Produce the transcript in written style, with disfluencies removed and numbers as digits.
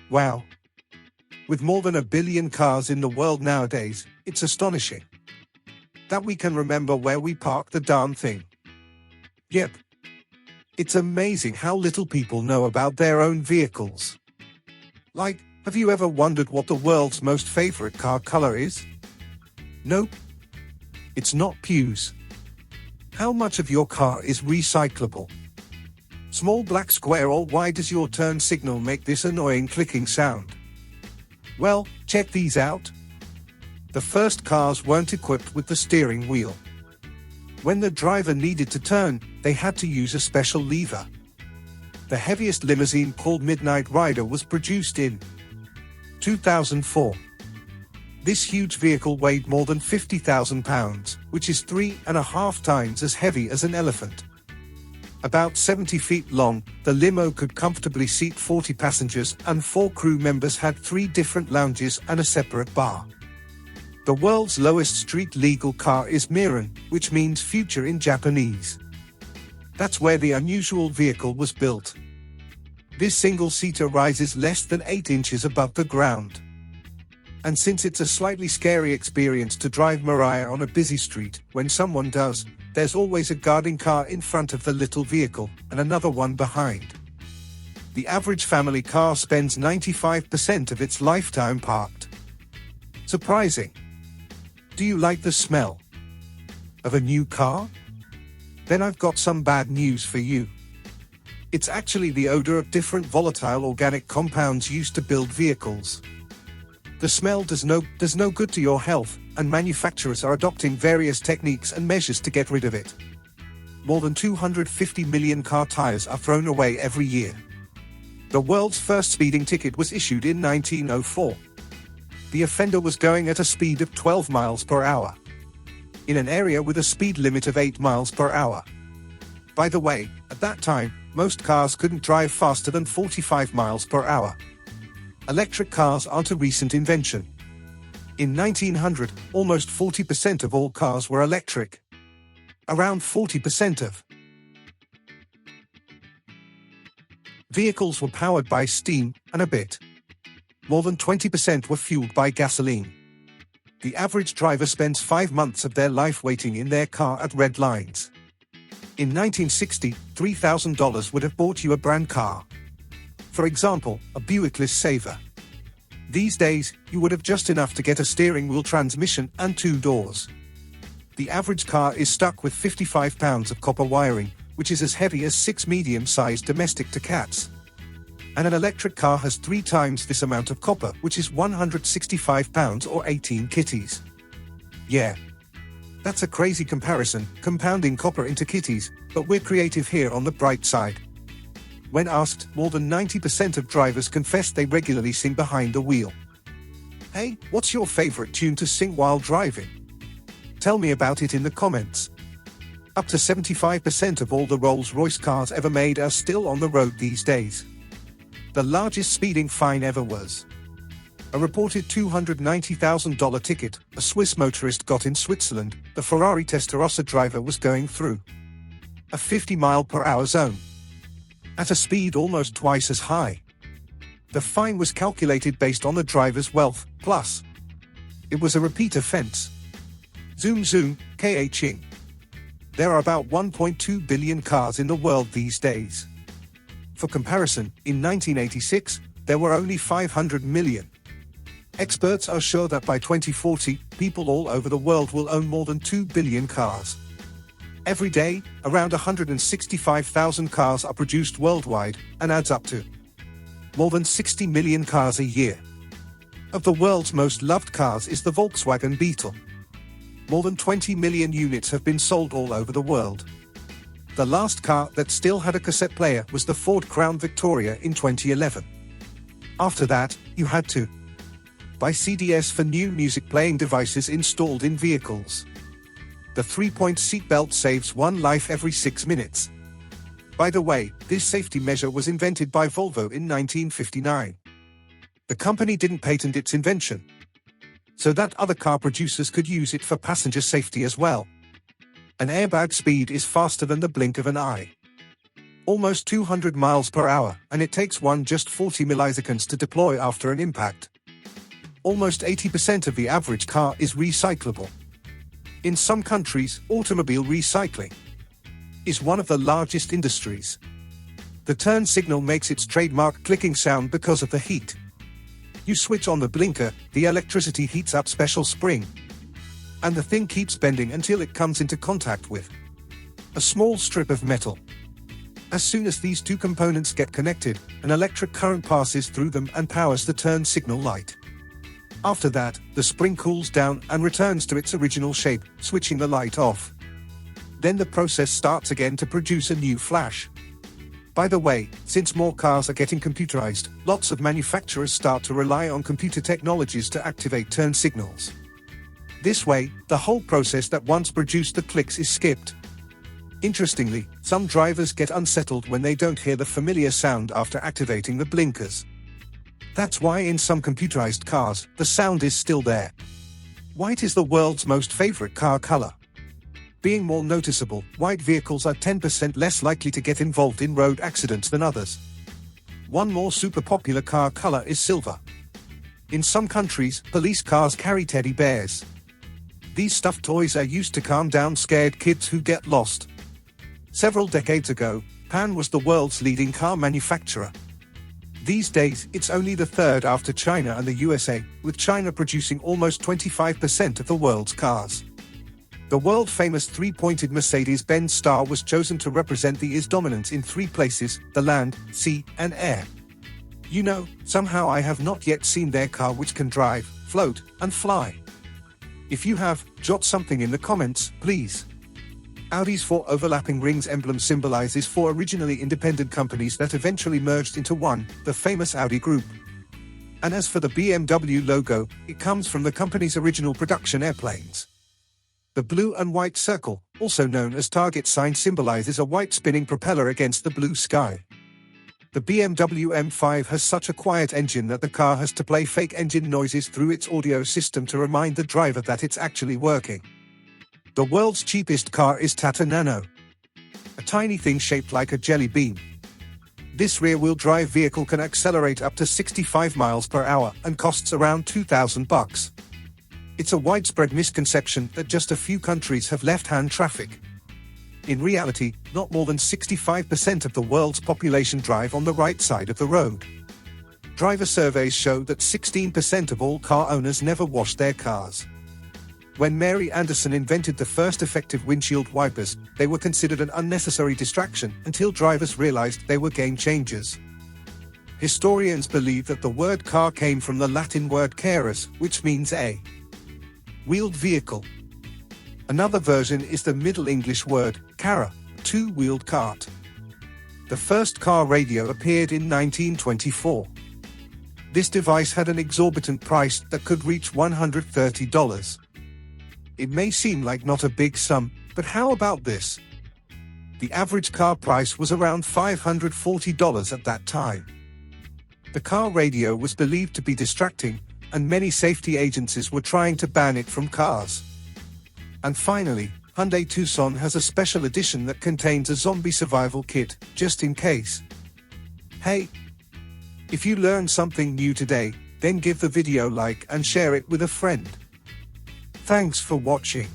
Wow. With more than 1 billion cars in the world nowadays, it's astonishing that we can remember where we park the darn thing. Yep. It's amazing how little people know about their own vehicles. Like, have you ever wondered what the world's most favorite car color is? Nope. It's not pews. How much of your car is recyclable? Small black square, or why does your turn signal make this annoying clicking sound? Well, check these out. The first cars weren't equipped with the steering wheel. When the driver needed to turn, they had to use a special lever. The heaviest limousine, called Midnight Rider, was produced in 2004. This huge vehicle weighed more than 50,000 pounds, which is 3.5 times as heavy as an elephant. About 70 feet long, the limo could comfortably seat 40 passengers, and 4 crew members had 3 different lounges and a separate bar. The world's lowest street legal car is Miran, which means future in Japanese. That's where the unusual vehicle was built. This single-seater rises less than 8 inches above the ground. And since it's a slightly scary experience to drive Mariah on a busy street, when someone does, there's always a guarding car in front of the little vehicle, and another one behind. The average family car spends 95% of its lifetime parked. Surprising. Do you like the smell of a new car? Then I've got some bad news for you. It's actually the odor of different volatile organic compounds used to build vehicles. The smell does no good to your health, and manufacturers are adopting various techniques and measures to get rid of it. More than 250 million car tires are thrown away every year. The world's first speeding ticket was issued in 1904. The offender was going at a speed of 12 miles per hour. In an area with a speed limit of 8 miles per hour. By the way, at that time, most cars couldn't drive faster than 45 miles per hour. Electric cars aren't a recent invention. In 1900, almost 40% of all cars were electric. Around 40% of vehicles were powered by steam, and a bit more than 20% were fueled by gasoline. The average driver spends 5 months of their life waiting in their car at red lines. In 1960, $3,000 would have bought you a brand car. For example, a Buick LeSabre. These days, you would have just enough to get a steering wheel, transmission, and 2 doors. The average car is stuck with 55 pounds of copper wiring, which is as heavy as 6 medium-sized domestic cats. And an electric car has 3 times this amount of copper, which is 165 pounds or 18 kitties. Yeah. That's a crazy comparison, compounding copper into kitties, but we're creative here on the bright side. When asked, more than 90% of drivers confess they regularly sing behind the wheel. Hey, what's your favorite tune to sing while driving? Tell me about it in the comments. Up to 75% of all the Rolls-Royce cars ever made are still on the road these days. The largest speeding fine ever was a reported $290,000 ticket a Swiss motorist got in Switzerland. The Ferrari Testarossa driver was going through a 50-mile-per-hour zone at a speed almost twice as high. The fine was calculated based on the driver's wealth, plus it was a repeat offense. Zoom zoom, ka-ching. There are about 1.2 billion cars in the world these days. For comparison, in 1986, there were only 500 million. Experts are sure that by 2040, people all over the world will own more than 2 billion cars. Every day, around 165,000 cars are produced worldwide, and adds up to more than 60 million cars a year. Of the world's most loved cars is the Volkswagen Beetle. More than 20 million units have been sold all over the world. The last car that still had a cassette player was the Ford Crown Victoria in 2011. After that, you had to buy CDs for new music playing devices installed in vehicles. The 3-point seatbelt saves one life every 6 minutes. By the way, this safety measure was invented by Volvo in 1959. The company didn't patent its invention, so that other car producers could use it for passenger safety as well. An airbag speed is faster than the blink of an eye. almost 200 miles per hour, and it takes just 40 milliseconds to deploy after an impact. Almost 80% of the average car is recyclable. In some countries, automobile recycling is one of the largest industries. The turn signal makes its trademark clicking sound because of the heat. You switch on the blinker, the electricity heats up special spring, and the thing keeps bending until it comes into contact with a small strip of metal. As soon as these two components get connected, an electric current passes through them and powers the turn signal light. After that, the spring cools down and returns to its original shape, switching the light off. Then the process starts again to produce a new flash. By the way, since more cars are getting computerized, lots of manufacturers start to rely on computer technologies to activate turn signals. This way, the whole process that once produced the clicks is skipped. Interestingly, some drivers get unsettled when they don't hear the familiar sound after activating the blinkers. That's why in some computerized cars, the sound is still there. White is the world's most favorite car color. Being more noticeable, white vehicles are 10% less likely to get involved in road accidents than others. One more super popular car color is silver. In some countries, police cars carry teddy bears. These stuffed toys are used to calm down scared kids who get lost. Several decades ago, Pan was the world's leading car manufacturer. These days, it's only the third after China and the USA, with China producing almost 25% of the world's cars. The world-famous three-pointed Mercedes-Benz star was chosen to represent the IS dominance in three places: the land, sea, and air. You know, somehow I have not yet seen their car which can drive, float, and fly. If you have, jot something in the comments, please. Audi's four overlapping rings emblem symbolizes four originally independent companies that eventually merged into one, the famous Audi Group. And as for the BMW logo, it comes from the company's original production airplanes. The blue and white circle, also known as target sign, symbolizes a white spinning propeller against the blue sky. The BMW M5 has such a quiet engine that the car has to play fake engine noises through its audio system to remind the driver that it's actually working. The world's cheapest car is Tata Nano, a tiny thing shaped like a jelly bean. This rear-wheel drive vehicle can accelerate up to 65 miles per hour and costs around $2,000. It's a widespread misconception that just a few countries have left-hand traffic. In reality, not more than 65% of the world's population drive on the right side of the road. Driver surveys show that 16% of all car owners never wash their cars. When Mary Anderson invented the first effective windshield wipers, they were considered an unnecessary distraction until drivers realized they were game changers. Historians believe that the word car came from the Latin word carus, which means a wheeled vehicle. Another version is the Middle English word carra, two-wheeled cart. The first car radio appeared in 1924. This device had an exorbitant price that could reach $130. It may seem like not a big sum, but how about this? The average car price was around $540 at that time. The car radio was believed to be distracting, and many safety agencies were trying to ban it from cars. And finally, Hyundai Tucson has a special edition that contains a zombie survival kit, just in case. Hey! If you learned something new today, then give the video a like and share it with a friend. Thanks for watching.